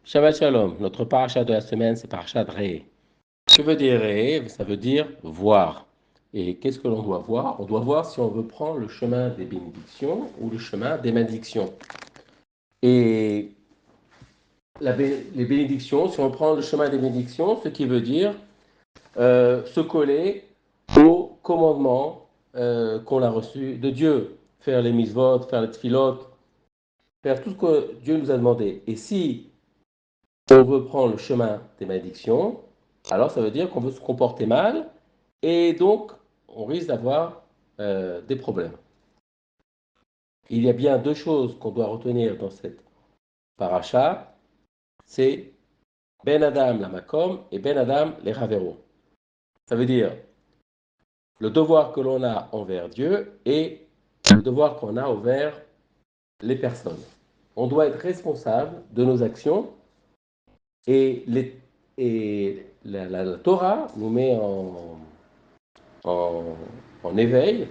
Shabbat Shalom, notre paracha de la semaine, c'est paracha de Ré. Que veut dire Ré? Ça veut dire voir. Et qu'est-ce que l'on doit voir? On doit voir si on veut prendre le chemin des bénédictions ou le chemin des malédictions. Et les bénédictions, si on prend le chemin des bénédictions, ce qui veut dire se coller au commandement qu'on a reçu de Dieu. Faire les mitzvot, faire les tfilot, faire tout ce que Dieu nous a demandé. Et si on veut prendre le chemin des malédictions, alors ça veut dire qu'on veut se comporter mal et donc on risque d'avoir des problèmes. Il y a bien deux choses qu'on doit retenir dans cette paracha, c'est Ben Adam la Makom et Ben Adam les Ravero. Ça veut dire le devoir que l'on a envers Dieu et le devoir qu'on a envers les personnes. On doit être responsable de nos actions et, la Torah nous met en, en éveil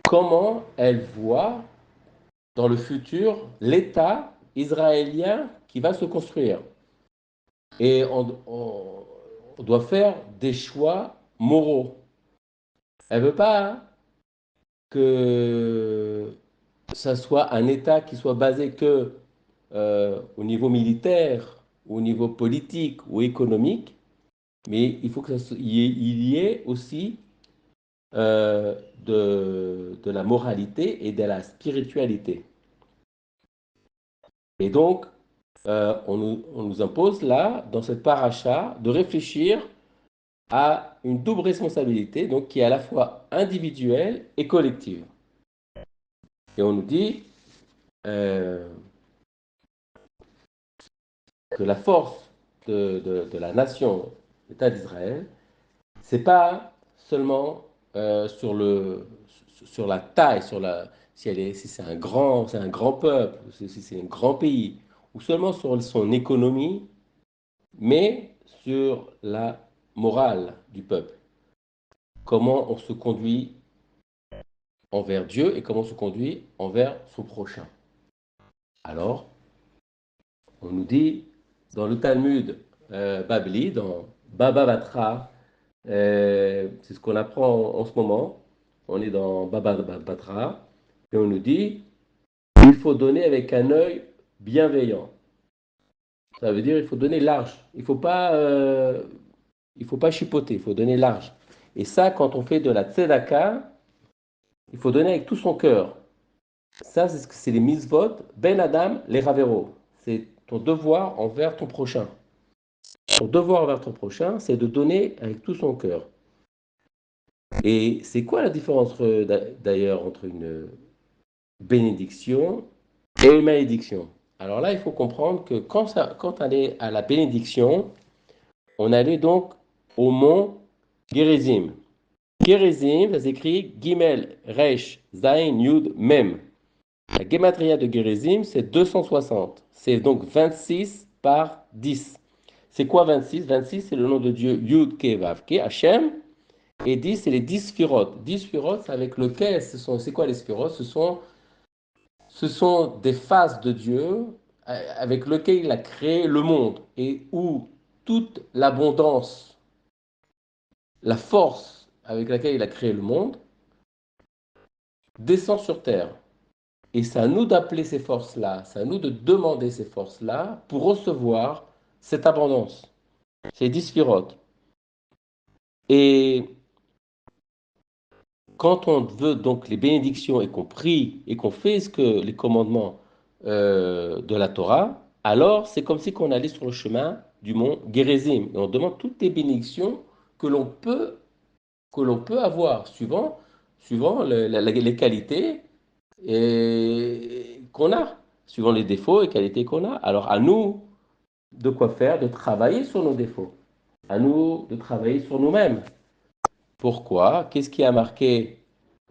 comment elle voit dans le futur l'État israélien qui va se construire. Et on doit faire des choix moraux. Elle ne veut pas que ça soit un État qui soit basé que au niveau militaire, au niveau politique ou économique, mais il faut qu'il y ait aussi de la moralité et de la spiritualité. Et donc, on nous impose là, dans cette paracha, de réfléchir à une double responsabilité, donc qui est à la fois individuelle et collective. Et on nous dit que la force de la nation, l'État d'Israël, c'est pas seulement sur la taille, si c'est un grand peuple, si c'est un grand pays, ou seulement sur son économie, mais sur la morale du peuple. Comment on se conduit envers Dieu et comment on se conduit envers son prochain. Alors, on nous dit dans le Talmud Babli, dans Baba Batra, c'est ce qu'on apprend en ce moment, on est dans Baba Batra, et on nous dit il faut donner avec un œil bienveillant. Ça veut dire il faut donner large. Il faut pas chipoter, il faut donner large. Et ça, quand on fait de la tzedaka, il faut donner avec tout son cœur. Ça, c'est les mitzvot, ben Adam, les ravero. C'est ton devoir envers ton prochain. Ton devoir envers ton prochain, c'est de donner avec tout son cœur. Et c'est quoi la différence d'ailleurs entre une bénédiction et une malédiction? Alors là, il faut comprendre que quand on est à la bénédiction, on allait donc au mont Gerizim. Gerizim, ça s'écrit Gimel, Resh, Zain, Yud, Mem. La gematria de Gerizim, c'est 260. C'est donc 26 par 10. C'est quoi 26? 26, c'est le nom de Dieu Yud, Ke, Vav, Ke, Hashem. Et 10, c'est les 10 sphirotes. 10 sphirotes, c'est avec lequel, c'est quoi les sphirotes? Ce sont des faces de Dieu avec lesquelles il a créé le monde et où toute l'abondance, la force avec laquelle il a créé le monde descend sur terre. Et c'est à nous d'appeler ces forces-là, c'est à nous de demander ces forces-là pour recevoir cette abondance, ces 10 sphirotes. Et quand on veut donc les bénédictions et qu'on prie et qu'on fait ce que les commandements de la Torah, alors c'est comme si on allait sur le chemin du mont Gérizim et on demande toutes les bénédictions que l'on peut, que l'on peut avoir suivant les qualités qu'on a, suivant les défauts et qualités qu'on a. Alors à nous de quoi faire, de travailler sur nos défauts, à nous de travailler sur nous-mêmes. Pourquoi? Qu'est-ce qui a marqué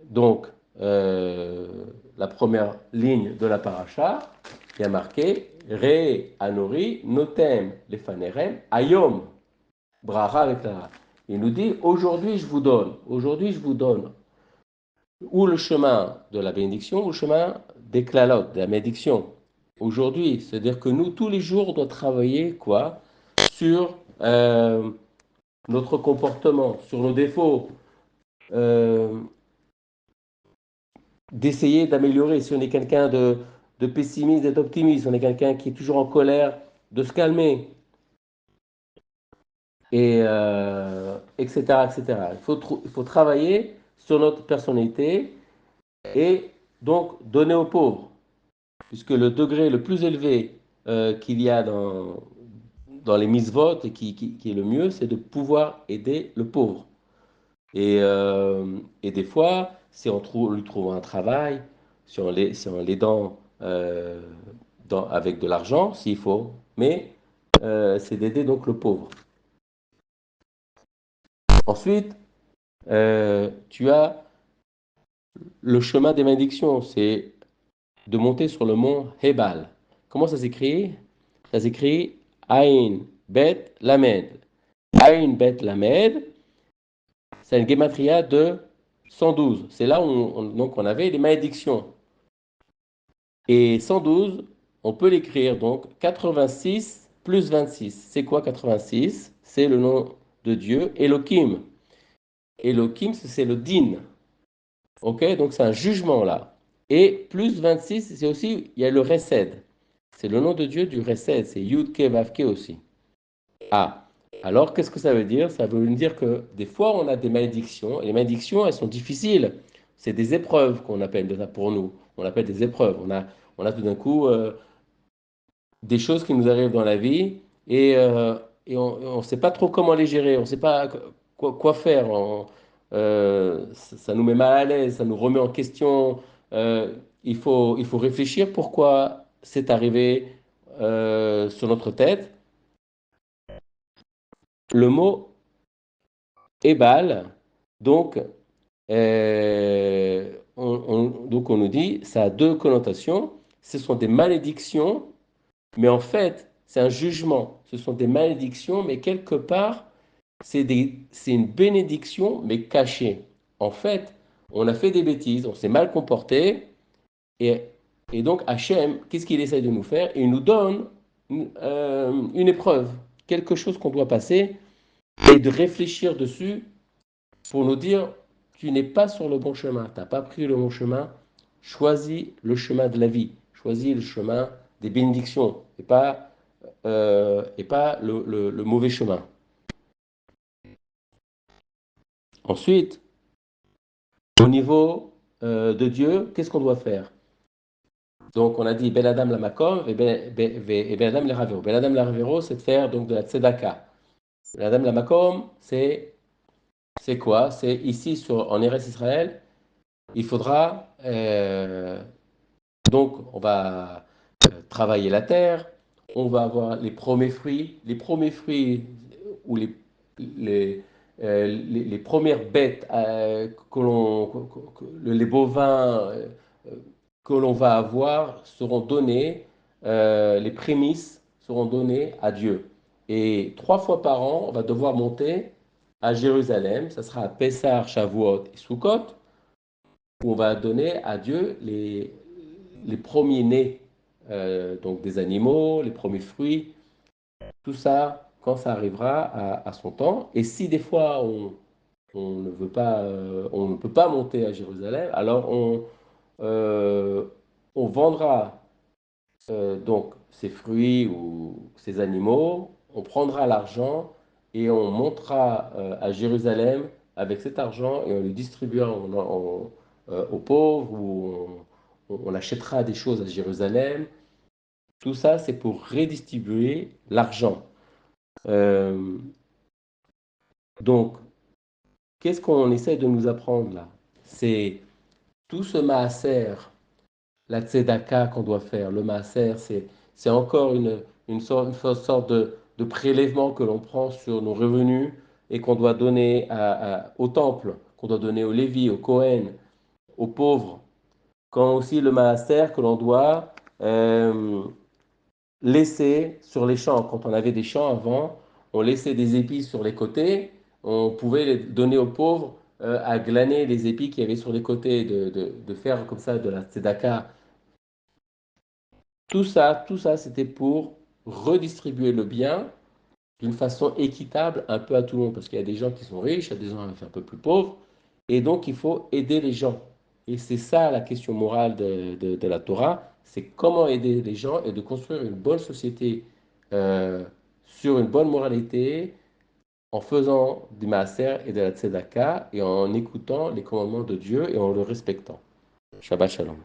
donc euh, la première ligne de la paracha? Il y a marqué Re Anori Notem Lefanerem Ayom Bracha avec la. Il nous dit aujourd'hui je vous donne ou le chemin de la bénédiction ou le chemin des klalotes, de la malédiction. aujourd'hui. C'est-à-dire que nous, tous les jours, on doit travailler quoi? Sur notre comportement, sur nos défauts, euh, d'essayer d'améliorer. Si on est quelqu'un de pessimiste, d'être optimiste, si on est quelqu'un qui est toujours en colère, de se calmer, et etc., etc. Il faut travailler sur notre personnalité et donc donner aux pauvres, puisque le degré le plus élevé qu'il y a dans les mises-votes et qui est le mieux, c'est de pouvoir aider le pauvre. Et des fois, si on lui trouve un travail, si on l'aidant avec de l'argent, s'il faut, mais c'est d'aider donc le pauvre. Ensuite, tu as le chemin des malédictions, c'est de monter sur le mont Hebal. Comment ça s'écrit? Ça s'écrit Ain Bet Lamed. Ain Bet Lamed, c'est une gematria de 112. C'est là où donc on avait les malédictions. Et 112, on peut l'écrire donc 86 plus 26. C'est quoi 86? C'est le nom de Dieu, Elohim. Elohim, c'est le din. Ok, donc c'est un jugement là. Et plus 26, c'est aussi, il y a le Resed. C'est le nom de Dieu du Resed, c'est Yud-Ke Vav-Ke aussi. Ah, alors qu'est-ce que ça veut dire? Ça veut dire que des fois on a des malédictions, et les malédictions elles sont difficiles. C'est des épreuves qu'on appelle de ça pour nous. On appelle des épreuves. On a tout d'un coup des choses qui nous arrivent dans la vie et on ne sait pas trop comment les gérer, on ne sait pas quoi faire. Ça nous met mal à l'aise, ça nous remet en question. Il faut réfléchir pourquoi c'est arrivé sur notre tête. Le mot ébal, donc, donc on nous dit, ça a deux connotations. Ce sont des malédictions. Mais en fait, c'est un jugement. Ce sont des malédictions, mais quelque part, c'est une bénédiction, mais cachée. En fait, on a fait des bêtises, on s'est mal comporté, et, et donc Hachem, qu'est-ce qu'il essaie de nous faire? Il nous donne une épreuve, quelque chose qu'on doit passer, et de réfléchir dessus pour nous dire, tu n'es pas sur le bon chemin, tu n'as pas pris le bon chemin, choisis le chemin de la vie, choisis le chemin des bénédictions, et pas le mauvais chemin. Ensuite, au niveau de Dieu, qu'est-ce qu'on doit faire? Donc, on a dit Ben Adam la Makom et Ben Adam la Ravero. Ben Adam la Ravero, c'est de faire donc de la Tzedaka. Ben Adam la Makom, c'est quoi? C'est ici en Eretz Israël, il faudra donc on va travailler la terre, on va avoir les premiers fruits ou les, les premières bêtes les bovins que l'on va avoir seront donnés, les prémices seront données à Dieu. Et 3 fois par an, on va devoir monter à Jérusalem, ça sera à Pessah, Shavuot et Sukkot, où on va donner à Dieu les premiers-nés, donc des animaux, les premiers fruits, tout ça, quand ça arrivera à son temps. Et si des fois on ne veut pas, on ne peut pas monter à Jérusalem, alors on vendra donc ces fruits ou ces animaux, on prendra l'argent et on montera à Jérusalem avec cet argent et on le distribuera aux pauvres ou on achètera des choses à Jérusalem. Tout ça, c'est pour redistribuer l'argent. Euh, donc, qu'est-ce qu'on essaie de nous apprendre là? C'est tout ce maaser, la tzedaka qu'on doit faire. Le maaser, c'est encore une sorte de prélèvement que l'on prend sur nos revenus et qu'on doit donner au temple, qu'on doit donner aux Lévi, aux Cohen, aux pauvres. Quand aussi le maaser que l'on doit laisser sur les champs. Quand on avait des champs avant, on laissait des épis sur les côtés. On pouvait les donner aux pauvres à glaner les épis qu'il y avait sur les côtés, de faire comme ça de la tzedaka. Tout ça, c'était pour redistribuer le bien d'une façon équitable un peu à tout le monde, parce qu'il y a des gens qui sont riches, il y a des gens un peu plus pauvres, et donc il faut aider les gens. Et c'est ça la question morale de la Torah, c'est comment aider les gens et de construire une bonne société sur une bonne moralité, en faisant du maaser et de la tzedaka, et en écoutant les commandements de Dieu et en le respectant. Shabbat Shalom.